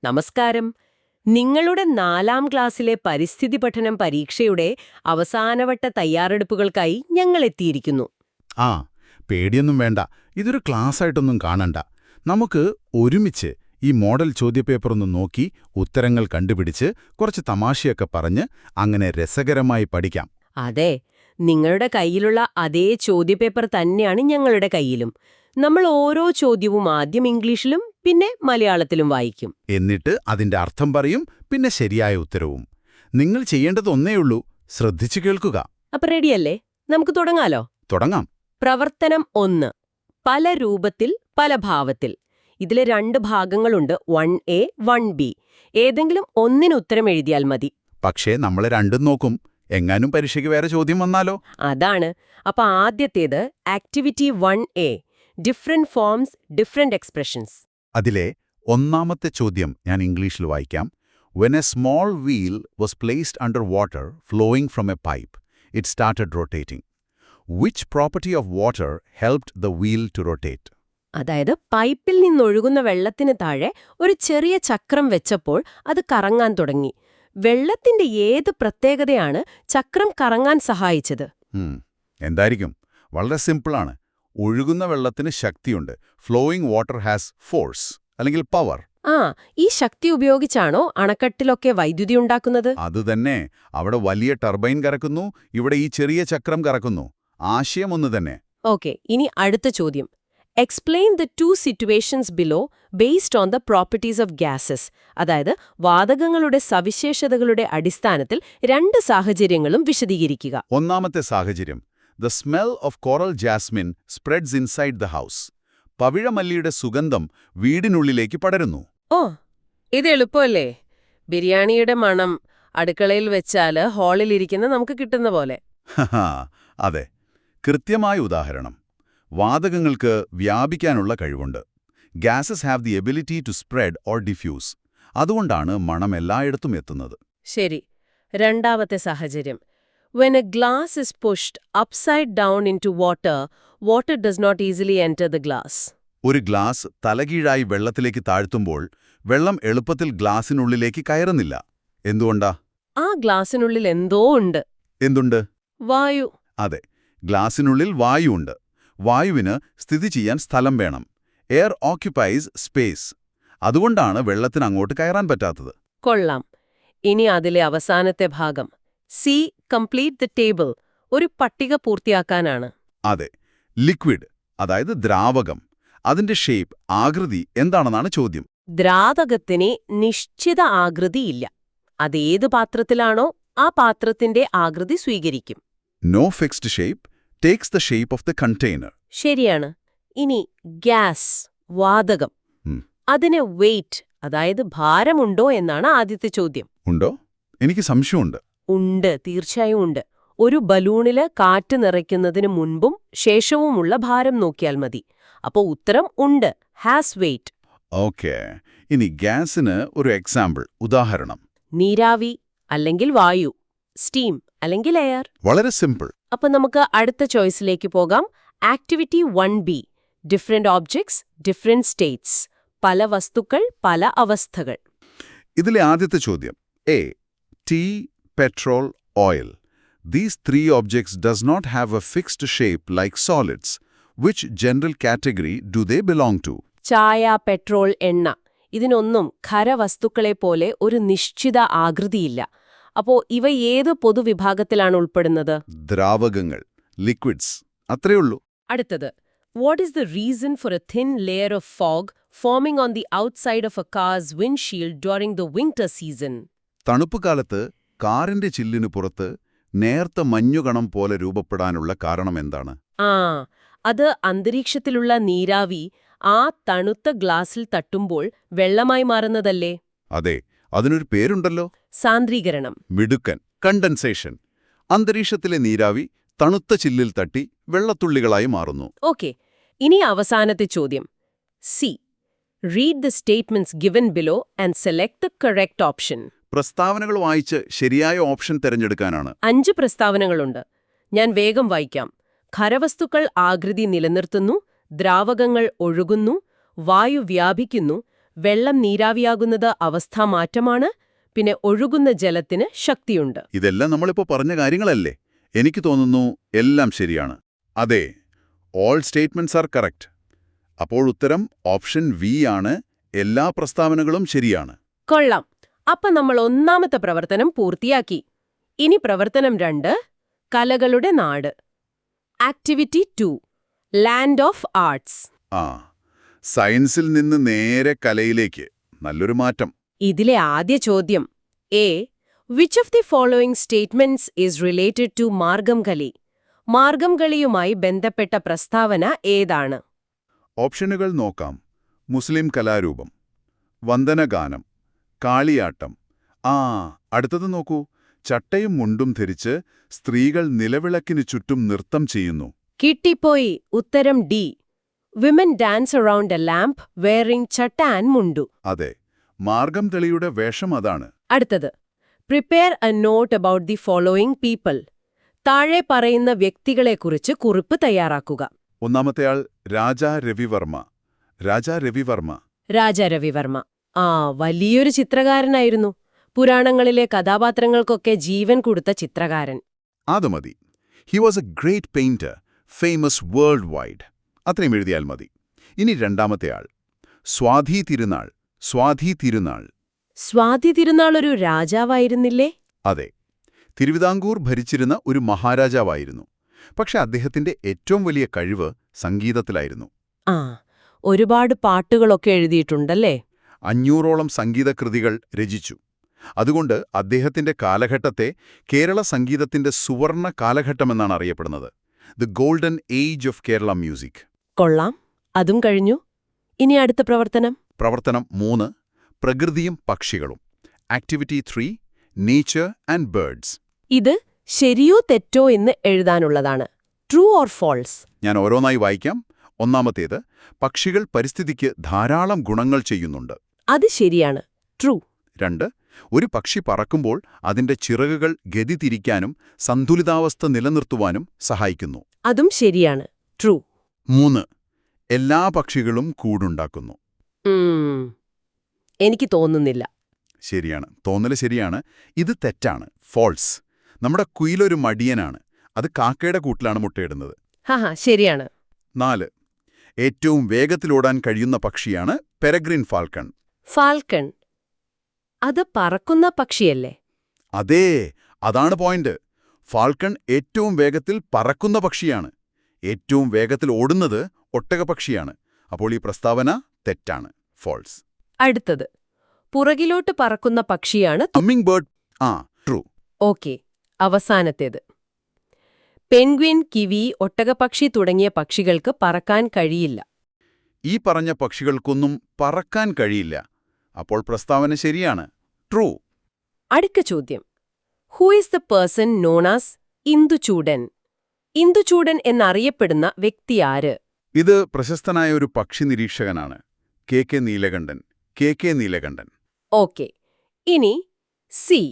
നമസ്കാരം. നിങ്ങളുടെ 4ാം ക്ലാസ്സിലെ പരിസ്ഥിതി പഠനം പരീക്ഷയുടെ അവസാനവട്ട തയ്യാറെടുപ്പുകൾക്കായി ഞങ്ങൾ എത്തിയിരിക്കുന്നു. ആ, പേടിയൊന്നും വേണ്ട. ഇതൊരു ക്ലാസ്സായിട്ടൊന്നും കാണണ്ട. നമുക്ക് ഒരുമിച്ച് ഈ മോഡൽ ചോദ്യപേപ്പറൊന്ന് നോക്കി ഉത്തരങ്ങൾ കണ്ടുപിടിച്ച് കുറച്ച് തമാശയൊക്കെ പറഞ്ഞ് അങ്ങനെ രസകരമായി പഠിക്കാം. അതെ, നിങ്ങളുടെ കയ്യിലുള്ള അതേ ചോദ്യപേപ്പർ തന്നെയാണ് ഞങ്ങളുടെ കയ്യിലും. നമ്മൾ ഓരോ ചോദ്യവും ആദ്യം ഇംഗ്ലീഷിലും പിന്നെ മലയാളത്തിലും വായിക്കും. എന്നിട്ട് അതിന്റെ അർത്ഥം പറയും, പിന്നെ ശരിയായ ഉത്തരവും. നിങ്ങൾ ചെയ്യേണ്ടത് ഒന്നേയുള്ളൂ, ശ്രദ്ധിച്ചു കേൾക്കുക. അപ്പൊ റെഡിയല്ലേ? നമുക്ക് തുടങ്ങാലോ. തുടങ്ങാം. പ്രവർത്തനം 1. പല രൂപത്തിൽ പല ഭാവത്തിൽ. ഇതിലെ 2 ഭാഗങ്ങളുണ്ട്, 1A 1B. ഏതെങ്കിലും ഒന്നിന് ഉത്തരം എഴുതിയാൽ മതി. പക്ഷേ നമ്മൾ രണ്ടും നോക്കും. എങ്ങാനും പരീക്ഷയ്ക്ക് വേറെ ചോദ്യം വന്നാലോ? അതാണ്. അപ്പൊ ആദ്യത്തേത് activity 1A, different forms different expressions. അതിലെ ഒന്നാമത്തെ ചോദ്യം ഞാൻ ഇംഗ്ലീഷിൽ വായിക്കാം. When a small wheel was placed under water flowing from a pipe, it started rotating. Which property of water helped the wheel to rotate? അതായത് പൈപ്പിൽ നിന്നൊഴുകുന്ന വെള്ളത്തിന് താഴെ ഒരു ചെറിയ ചക്രം വെച്ചപ്പോൾ അത് കറങ്ങാൻ തുടങ്ങി. വെള്ളത്തിന്റെ ഏത് പ്രത്യേകതയാണ് ചക്രം കറങ്ങാൻ സഹായിച്ചത്? എന്തായിരിക്കും? വളരെ സിമ്പിളാണ്. ഒഴുകുന്ന വെള്ളത്തിന് ശക്തിയുണ്ട്. ഫ്ലോയിങ് വാട്ടർ ഹാസ് ഫോഴ്സ് അല്ലെങ്കിൽ പവർ. ഈ ശക്തി ഉപയോഗിച്ചാണോ അണക്കെട്ടിലൊക്കെ വൈദ്യുതി ഉണ്ടാക്കുന്നത്? അതുതന്നെ. അവിടെ വലിയ ടർബൈൻ കറക്കുന്നു, ഇവിടെ ഈ ചെറിയ ചക്രം കറക്കുന്നു. ആശയം ഒന്ന് തന്നെ. ഓക്കെ, ഇനി അടുത്ത ചോദ്യം. Explain the 2 situations below based on the properties of gases. അതായത് വാതകങ്ങളുടെ സവിശേഷതകളുടെ അടിസ്ഥാനത്തിൽ 2 സാഹചര്യങ്ങളും വിശദീകരിക്കുക. ഒന്നാമത്തെ സാഹചര്യം, The smell of coral jasmine spreads inside the house. പവിഴമല്ലിയുടെ സുഗന്ധം വീടിനുള്ളിലേക്ക് പടരുന്നു. ഇത് എളുപ്പമല്ലേ? ബിരിയാണിയുടെ മണം അടുക്കളയിൽ വെച്ചാല് ഹാളിലിരിക്കുന്ന നമുക്ക് കിട്ടുന്ന പോലെ. അതെ, കൃത്യമായ ഉദാഹരണം. വാതകങ്ങൾക്ക് വ്യാപിക്കാനുള്ള കഴിവുണ്ട്. Gases have the ability to spread or diffuse. അതുകൊണ്ടാണ് മണം എല്ലായിടത്തും എത്തുന്നത്. ശരി. രണ്ടാമത്തെ സാഹചര്യം. When a glass is pushed upside down into water, water does not easily enter the glass. ഒരു ഗ്ലാസ് തലകീഴായി വെള്ളത്തിലേക്ക് താഴ്ത്തുമ്പോൾ വെള്ളം എളുപ്പത്തിൽ ഗ്ലാസിനുള്ളിലേക്ക് കയറുന്നില്ല. എന്തുകൊണ്ടാ? ആ ഗ്ലാസിനുള്ളിൽ എന്തോ ഉണ്ട്. എന്തുണ്ട്? വായു. അതെ, ഗ്ലാസിനുള്ളിൽ വായുവുണ്ട്. വായുവിന് സ്ഥിതി ചെയ്യാൻ സ്ഥലം വേണം. Air occupies space. അതുകൊണ്ടാണ് വെള്ളത്തിന് അങ്ങോട്ട് കയറാൻ പറ്റാത്തത്. കൊള്ളാം. ഇനി അതിലെ അവസാനത്തെ ഭാഗം. C complete the table. ഒരു പട്ടിക പൂർത്തിയാക്കാനാണ്. അതെ, ലിക്വിഡ്, അതായത് ദ്രാവകം. അതിന്റെ ഷേപ്പ്, ആകൃതി എന്താണെന്നാണ് ചോദ്യം. ദ്രാവകത്തിന് നിശ്ചിത ആകൃതിയില്ല. അതേത് പാത്രത്തിലാണോ ആ പാത്രത്തിന്റെ ആകൃതി സ്വീകരിക്കും. No fixed shape, takes the shape of the container. ശരിയാണ്. ഇനി ഗ്യാസ്, വാതകം. അതിന് വെയിറ്റ്, അതായത് ഭാരമുണ്ടോ എന്നാണ് ആദ്യത്തെ ചോദ്യം. ഉണ്ടോ? എനിക്ക് സംശയമുണ്ട്. ഉണ്ട്, തീർച്ചയായും ഉണ്ട്. ഒരു ബലൂണില് കാറ്റ് നിറയ്ക്കുന്നതിന് മുൻപും ശേഷവുമുള്ള ഭാരം നോക്കിയാൽ മതി. അപ്പോ ഉത്തരം ഉണ്ട്, ഹാസ് വെയിറ്റ്. ഓക്കെ, ഇനി ഗ്യാസിന് ഒരു എക്സാമ്പിൾ, ഉദാഹരണം. നീരാവി അല്ലെങ്കിൽ വായു, സ്റ്റീം അല്ലെങ്കിൽ എയർ. വളരെ സിമ്പിൾ. അപ്പൊ നമുക്ക് അടുത്ത ചോയ്സിലേക്ക് പോകാം. Activity 1B, different objects different states. പല വസ്തുക്കൾ പല അവസ്ഥകൾ. ഇതിലെ ആദ്യത്തെ ചോദ്യം, A, tea, petrol, oil. These 3 objects does not have a fixed shape like solids. Which general category do they belong to? ചായ, പെട്രോൾ, എണ്ണ. ഇതിനൊന്നും ഖരവസ്തുക്കളെപ്പോലെ ഒരു നിശ്ചിത ആകൃതിയില്ല. അപ്പോ ഇവ ഏത് പൊതുവിഭാഗത്തിലാണ് ഉൾപ്പെടുന്നത്? ദ്രാവകങ്ങൾ, ലിക്വിഡ്സ്. അത്രയുള്ളൂ. അടുത്തത്, what is the reason for a thin layer of fog forming on the outside of a car's windshield during the winter season? തണുപ്പ് കാലത്ത് കാറിന്റെ ചില്ലിനു പുറത്ത് നേർത്ത മഞ്ഞുകണം പോലെ രൂപപ്പെടാനുള്ള കാരണം എന്താണ്? അത് അന്തരീക്ഷത്തിലുള്ള നീരാവി ആ തണുത്ത ഗ്ലാസിൽ തട്ടുമ്പോൾ വെള്ളമായി മാറുന്നതല്ലേ? അതെ, അതിനൊരു പേരുണ്ടല്ലോ. സാന്ദ്രീകരണം. മിടുക്കൻ, കണ്ടൻസേഷൻ. അന്തരീക്ഷത്തിലെ നീരാവി തണുത്ത ചില്ലിൽ തട്ടി വെള്ളത്തുള്ളികളായി മാറുന്നു. ഓക്കെ, ഇനി അവസാനത്തെ ചോദ്യം. C, read the statements given below and select the correct option. പ്രസ്താവനകൾ വായിച്ച് ശരിയായ ഓപ്ഷൻ തിരഞ്ഞെടുക്കാനാണ്. 5 പ്രസ്താവനകളുണ്ട്. ഞാൻ വേഗം വായിക്കാം. ഖരവസ്തുക്കൾ ആകൃതി നിലനിർത്തുന്നു, ദ്രാവകങ്ങൾ ഒഴുകുന്നു, വായു വ്യാപിക്കുന്നു, വെള്ളം നീരാവിയാകുന്നത് അവസ്ഥാമാറ്റമാണ്, പിന്നെ ഒഴുകുന്ന ജലത്തിന് ശക്തിയുണ്ട്. ഇതെല്ലാം നമ്മളിപ്പോൾ പറഞ്ഞ കാര്യങ്ങളല്ലേ? എനിക്ക് തോന്നുന്നു എല്ലാം ശരിയാണ്. അതെ, ഓൾ സ്റ്റേറ്റ്മെന്റ്സ് ആർ കറക്റ്റ്. അപ്പോൾ ഉത്തരം ഓപ്ഷൻ വി ആണ്. എല്ലാ പ്രസ്താവനകളും ശരിയാണ്. കൊള്ളാം. അപ്പൊ നമ്മൾ ഒന്നാമത്തെ പ്രവർത്തനം പൂർത്തിയാക്കി. ഇനി പ്രവർത്തനം 2, കലകളുടെ നാട്. Activity 2, land of arts. ആ, സയൻസിൽ നിന്ന് നേരെ കലയിലേക്ക്. നല്ലൊരു മാറ്റം. ഇതിലെ ആദ്യ ചോദ്യം A. Which of the following statements is related to Margamkali? മാർഗംകളിയുമായി ബന്ധപ്പെട്ട പ്രസ്താവന ഏതാണ്? ഓപ്ഷനുകൾ നോക്കാം. മുസ്ലിം കലാരൂപം, വന്ദനഗാനം, കാളിയാട്ടം. അടുത്തത് നോക്കൂ. ചട്ടയും മുണ്ടും ധരിച്ച് സ്ത്രീകൾ നിലവിളക്കിനു ചുറ്റും നൃത്തം ചെയ്യുന്നു. കിട്ടിപ്പോയി. ഉത്തരം D. Women dance around a lamp wearing chatta and mundu. അതെ, മാർഗംകളിയുടെ വേഷം അതാണ്. അടുത്തത് prepare a note about the following people. താഴെ പറയുന്ന വ്യക്തികളെക്കുറിച്ച് കുറിപ്പ് തയ്യാറാക്കുക. ഒന്നാമത്തെയാൾ രാജാ രവിവർമ്മ. രാജാ രവിവർമ്മ. രാജാ രവിവർമ്മ വലിയൊരു ചിത്രകാരനായിരുന്നു. പുരാണങ്ങളിലെ കഥാപാത്രങ്ങൾക്കൊക്കെ ജീവൻ കൊടുത്ത ചിത്രകാരൻ. അത് മതി. He was A great painter, famous world wide. അത്രയും എഴുതിയാൽ മതി. ഇനി രണ്ടാമത്തെയാൾ സ്വാതി തിരുനാൾ. സ്വാതി തിരുനാൾ. സ്വാതി തിരുനാൾ ഒരു രാജാവായിരുന്നില്ലേ? അതെ, തിരുവിതാംകൂർ ഭരിച്ചിരുന്ന ഒരു മഹാരാജാവായിരുന്നു. പക്ഷെ അദ്ദേഹത്തിന്റെ ഏറ്റവും വലിയ കഴിവ് സംഗീതത്തിലായിരുന്നു. ഒരുപാട് പാട്ടുകളൊക്കെ എഴുതിയിട്ടുണ്ടല്ലേ? 500ഓളം സംഗീതകൃതികൾ രചിച്ചു. അതുകൊണ്ട് അദ്ദേഹത്തിന്റെ കാലഘട്ടത്തെ കേരള സംഗീതത്തിന്റെ സുവർണ കാലഘട്ടമെന്നാണ് അറിയപ്പെടുന്നത്. The golden age of Kerala music. കൊള്ളാം. അതും കഴിഞ്ഞു. ഇനി അടുത്ത പ്രവർത്തനം. പ്രവർത്തനം 3, പ്രകൃതിയും പക്ഷികളും. Activity 3, nature and birds. ഇത് ശരിയോ തെറ്റോ എന്ന് എഴുതാനുള്ളതാണ്. True or false? ഞാൻ ഓരോന്നായി വായിക്കാം. ഒന്നാമത്തേത്, പക്ഷികൾ പരിസ്ഥിതിക്ക് ധാരാളം ഗുണങ്ങൾ ചെയ്യുന്നുണ്ട്. അത് ശരിയാണ്. ട്രൂ. 2, ഒരു പക്ഷി പറക്കുമ്പോൾ അതിന്റെ ചിറകുകൾ ഗതി തിരിക്കാനും സന്തുലിതാവസ്ഥ നിലനിർത്തുവാനും സഹായിക്കുന്നു. അതും ശരിയാണ്. ട്രൂ. 3, എല്ലാ പക്ഷികളും കൂടുണ്ടാക്കുന്നു. എനിക്ക് തോന്നുന്നില്ല. ശരിയാണ്, തോന്നല് ശരിയാണ്. ഇത് തെറ്റാണ്. ഫോൾസ്. നമ്മുടെ കുയിലൊരു മടിയനാണ്. അത് കാക്കയുടെ കൂട്ടിലാണ് മുട്ടയിടുന്നത്. ശരിയാണ്. 4, ഏറ്റവും വേഗത്തിലോടാൻ കഴിയുന്ന പക്ഷിയാണ് പെരഗ്രിൻ ഫാൽക്കൺ. ഫാൽക്കൺ അത് പറക്കുന്ന പക്ഷിയല്ലേ? അതേ, അതാണ് പോയിന്റ്. ഫാൽക്കൺ ഏറ്റവും വേഗത്തിൽ പറക്കുന്ന പക്ഷിയാണ്. ഏറ്റവും വേഗത്തിൽ ഓടുന്നത് ഒട്ടകപക്ഷിയാണ്. അപ്പോൾ ഈ പ്രസ്താവന തെറ്റാണ്. ഫോൾസ്. അടുത്തത് പുറകിലോട്ട് പറക്കുന്ന പക്ഷിയാണ് ഹമ്മിങ് ബേർഡ്. ട്രൂ. ഓക്കെ. അവസാനത്തേത് പെൻഗ്വിൻ, കിവി, ഒട്ടകപക്ഷി തുടങ്ങിയ പക്ഷികൾക്ക് പറക്കാൻ കഴിയില്ല. ഈ പറഞ്ഞ പക്ഷികൾക്കൊന്നും പറക്കാൻ കഴിയില്ല. അപ്പോൾ പ്രസ്താവന ശരിയാണ്. ട്രൂ. അടുത്ത ചോദ്യം. Who is the person known as Induchoodan? Induchoodan എന്നറിയപ്പെടുന്ന വ്യക്തി ആര്? ഇത് പ്രശസ്തനായ ഒരു പക്ഷി നിരീക്ഷകനാണ്. K Neelakantan. K Neelakantan. Okay. ഇനി C.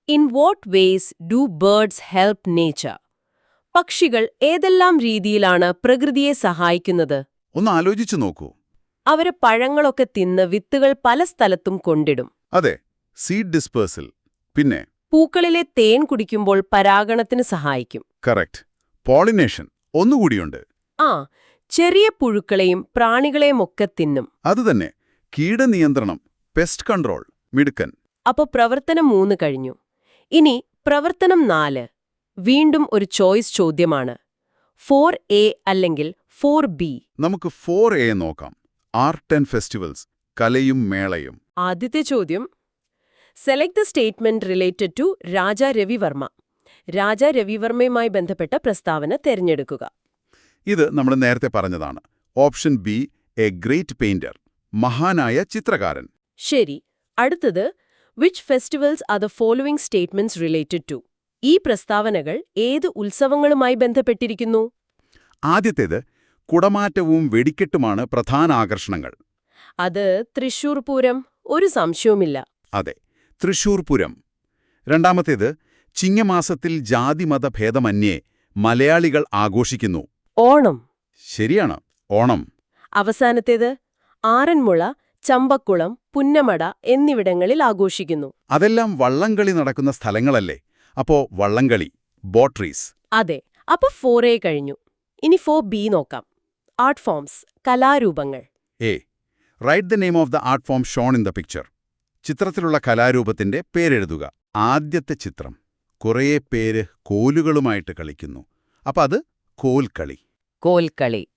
In what ways do birds help nature? പക്ഷികൾ ഏതെല്ലാം രീതിയിലാണ് പ്രകൃതിയെ സഹായിക്കുന്നത്? ഒന്ന് ആലോചിച്ചു നോക്കൂ. അവര് പഴങ്ങളൊക്കെ തിന്ന് വിത്തുകൾ പല സ്ഥലത്തും കൊണ്ടിടും. അതെ, സീഡ് ഡിസ്പേഴ്സൽ. പിന്നെ പൂക്കളിലെ തേൻ കുടിക്കുമ്പോൾ പരാഗണത്തിന് സഹായിക്കും. കറക്റ്റ്. പോളിനേഷൻ ഒന്നുകൂടിയുണ്ട്. ചെറിയ പുഴുക്കളെയും പ്രാണികളെയുമൊക്കെ തിന്നും. അതുതന്നെ. കീടനിയന്ത്രണം, പെസ്റ്റ് കൺട്രോൾ. മിടുക്കൻ. അപ്പൊ പ്രവർത്തനം 3 കഴിഞ്ഞു. ഇനി പ്രവർത്തനം 4 വീണ്ടും ഒരു ചോയ്സ് ചോദ്യമാണ്. 4A അല്ലെങ്കിൽ 4B? നമുക്ക് 4A നോക്കാം. Art and festivals. കലയും മേളയും. ആദ്യത്തെ ചോദ്യം. Select the statement related to Raja Ravi Varma. Raja രവിവർമ്മയുമായി ബന്ധപ്പെട്ട പ്രസ്താവന തിരഞ്ഞെടുക്കുക. ഇത് നമ്മൾ നേരത്തെ പറഞ്ഞതാണ്. Option B, a great painter. മഹാനായ ചിത്രകാരൻ. ശരി. അടുത്തത്, which festivals are the following statements related to? ഈ പ്രസ്താവനകൾ ഏത് ഉത്സവങ്ങളുമായി ബന്ധപ്പെട്ടിരിക്കുന്നു? ആദ്യത്തേത് കുടമാറ്റവും വെടിക്കെട്ടുമാണ് പ്രധാന ആകർഷണങ്ങൾ. അത് തൃശൂർ പൂരം, ഒരു സംശയവുമില്ല. അതെ, തൃശൂർ പൂരം. രണ്ടാമത്തേത് ചിങ്ങമാസത്തിൽ ജാതിമത ഭേദമന്യേ മലയാളികൾ ആഘോഷിക്കുന്നു. ഓണം. ശരിയാണ്, ഓണം. അവസാനത്തേത് ആറന്മുള ചമ്പക്കുളം, പുന്നമട എന്നിവിടങ്ങളിൽ ആഘോഷിക്കുന്നു. അതെല്ലാം വള്ളംകളി നടക്കുന്ന സ്ഥലങ്ങളല്ലേ? അപ്പോ വള്ളംകളി, ബോട്ട് റേസ്. അതെ. അപ്പൊ 4A കഴിഞ്ഞു. ഇനി 4B നോക്കാം. ആർട്ട് ഫോംസ്, കലാരൂപങ്ങൾ. A. Write the name of the art form shown in the picture. ചിത്രത്തിലുള്ള കലാരൂപത്തിന്റെ പേരെഴുതുക. ആദ്യത്തെ ചിത്രം. കുറേ പേര് കോലുകളുമായിട്ട് കളിക്കുന്നു. അപ്പൊ അത് കോൽക്കളി. കോൽക്കളി.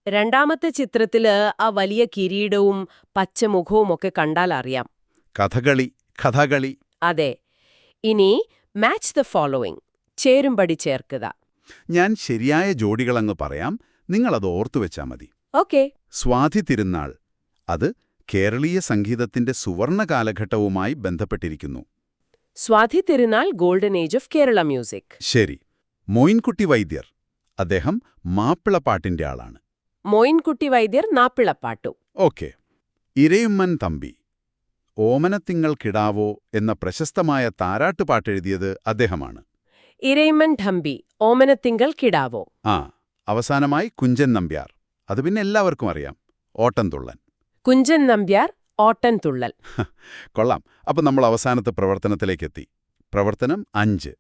രണ്ടാമത്തെ ചിത്രത്തില് ആ വലിയ കിരീടവും പച്ചമുഖവും ഒക്കെ കണ്ടാൽ അറിയാം. കഥകളി, കഥകളി. അതെ. ഇനി മാച്ച് ദ ഫോളോയിങ്, ചേരുംപടി ചേർക്കുക. ഞാൻ ശരിയായ ജോഡികളങ്ങ് പറയാം, നിങ്ങളത് ഓർത്തുവെച്ചാൽ മതി. ഓക്കെ. സ്വാതി തിരുനാൾ. അത് കേരളീയ സംഗീതത്തിന്റെ സുവർണ കാലഘട്ടവുമായി ബന്ധപ്പെട്ടിരിക്കുന്നു. Swathi Thirunal, golden age of Kerala music. ശരി. മോയിൻകുട്ടി വൈദ്യർ. അദ്ദേഹം മാപ്പിളപ്പാട്ടിന്റെ ആളാണ്. മോയിൻകുട്ടി വൈദ്യർ, നാപ്പിളപ്പാട്ടു. ഓക്കെ. ഇരയുമ്മൻ തമ്പി. ഓമനത്തിങ്ങൾ കിടാവോ എന്ന പ്രശസ്തമായ താരാട്ടുപാട്ടെഴുതിയത് അദ്ദേഹമാണ്. ഇരയിമ്മൻ ഠമ്പി, ഓമനത്തിങ്കൾ കിടാവോ. ആ. അവസാനമായി കുഞ്ചൻ നമ്പ്യാർ. അത് പിന്നെ എല്ലാവർക്കും അറിയാം, ഓട്ടംതുള്ളൻ. കുഞ്ചൻ നമ്പ്യാർ, ഓട്ടൻതുള്ളൽ. കൊള്ളാം. അപ്പൊ നമ്മൾ അവസാനത്തെ പ്രവർത്തനത്തിലേക്കെത്തി. പ്രവർത്തനം 5.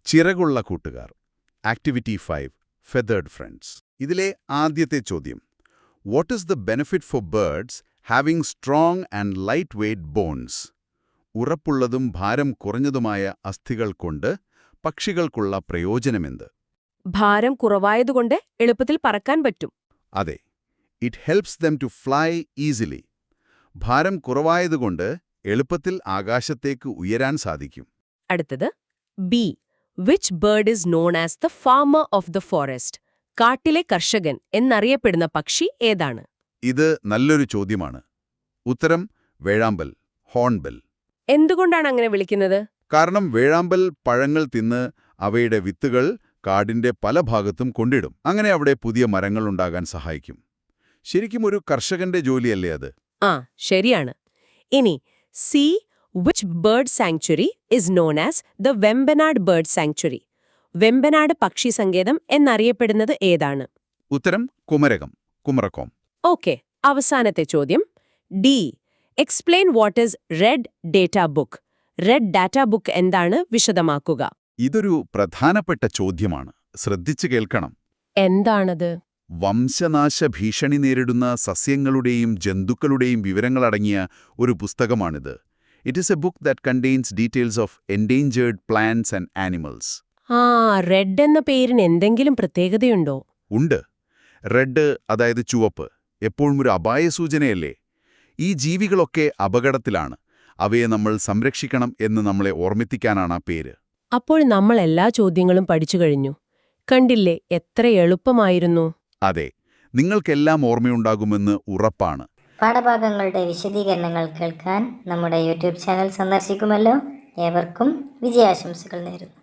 ചിറകുള്ള കൂട്ടുകാർ. ആക്ടിവിറ്റി 5. Feathered friends. ഇതിലെ ആദ്യത്തെ ചോദ്യം. What is the benefit for birds having strong and light weight bones? ഉറപ്പുള്ളതും ഭാരം കുറഞ്ഞതുമായ അസ്ഥികൾ കൊണ്ട് പക്ഷികൾക്കുള്ള പ്രയോജനമെന്ത്? ഭാരം കുറവായതുകൊണ്ട് എളുപ്പത്തിൽ പറക്കാൻ പറ്റും. അതെ. It helps them to fly easily. ഭാരം കുറവായതുകൊണ്ട് എളുപ്പത്തിൽ ആകാശത്തേക്ക് ഉയരാൻ സാധിക്കും. അടുത്തത് B. Which bird is known as the farmer of the forest? കാട്ടിലെ കർഷകൻ എന്നറിയപ്പെടുന്ന പക്ഷി ഏതാണ്? ഇത് നല്ലൊരു ചോദ്യമാണ്. ഉത്തരം വേഴാമ്പൽ, ഹോൺബിൽ. എന്തുകൊണ്ടാണ് അങ്ങനെ വിളിക്കുന്നത്? കാരണം വേഴാമ്പൽ പഴങ്ങൾ തിന്ന് അവയുടെ വിത്തുകൾ കാടിന്റെ പല ഭാഗത്തും കൊണ്ടിടും. അങ്ങനെ അവിടെ പുതിയ മരങ്ങൾ ഉണ്ടാകാൻ സഹായിക്കും. ശരിക്കും ഒരു കർഷകന്റെ ജോലിയല്ലേ അത്? ആ, ശരിയാണ്. ഇനി C. Which bird sanctuary is known as the Vembanad bird sanctuary? Vembanad പക്ഷി സങ്കേതം എന്നറിയപ്പെടുന്നത് ഏതാണ്? ഉത്തരം കുമരകം, കുമറക്കോം. ഓക്കെ. അവസാനത്തെ ചോദ്യം D. Explain what is red data book. Red data book എന്താണ്? വിശദമാക്കുക. ഇതൊരു പ്രധാനപ്പെട്ട ചോദ്യമാണ്. ശ്രദ്ധിച്ചു കേൾക്കണം. എന്താണത്? വംശനാശ ഭീഷണി നേരിടുന്ന സസ്യങ്ങളുടെയും ജന്തുക്കളുടെയും വിവരങ്ങളടങ്ങിയ ഒരു പുസ്തകമാണിത്. It is a book that contains details of endangered plants and animals. ആ, റെഡ് എന്ന പേരിന് എന്തെങ്കിലും പ്രത്യേകതയുണ്ടോ? ഉണ്ട്. റെഡ്, അതായത് ചുവപ്പ്, എപ്പോഴും ഒരു അപായ സൂചനയല്ലേ? ഈ ജീവികളൊക്കെ അപകടത്തിലാണ്. അവയെ നമ്മൾ സംരക്ഷിക്കണം എന്ന് നമ്മളെ ഓർമ്മിപ്പിക്കാനാണ് ആ പേര്. അപ്പോൾ നമ്മൾ എല്ലാ ചോദ്യങ്ങളും പഠിച്ചു കഴിഞ്ഞു. കണ്ടില്ലേ, എത്ര എളുപ്പമായിരുന്നു. അതെ, നിങ്ങൾക്കെല്ലാം ഓർമ്മയുണ്ടാകുമെന്ന് ഉറപ്പാണ്. പാഠഭാഗങ്ങളുടെ വിശദീകരണങ്ങൾ കേൾക്കാൻ നമ്മുടെ യൂട്യൂബ് ചാനൽ സന്ദർശിക്കുമല്ലോ. ഏവർക്കും വിജയാശംസകൾ നേരുന്നു.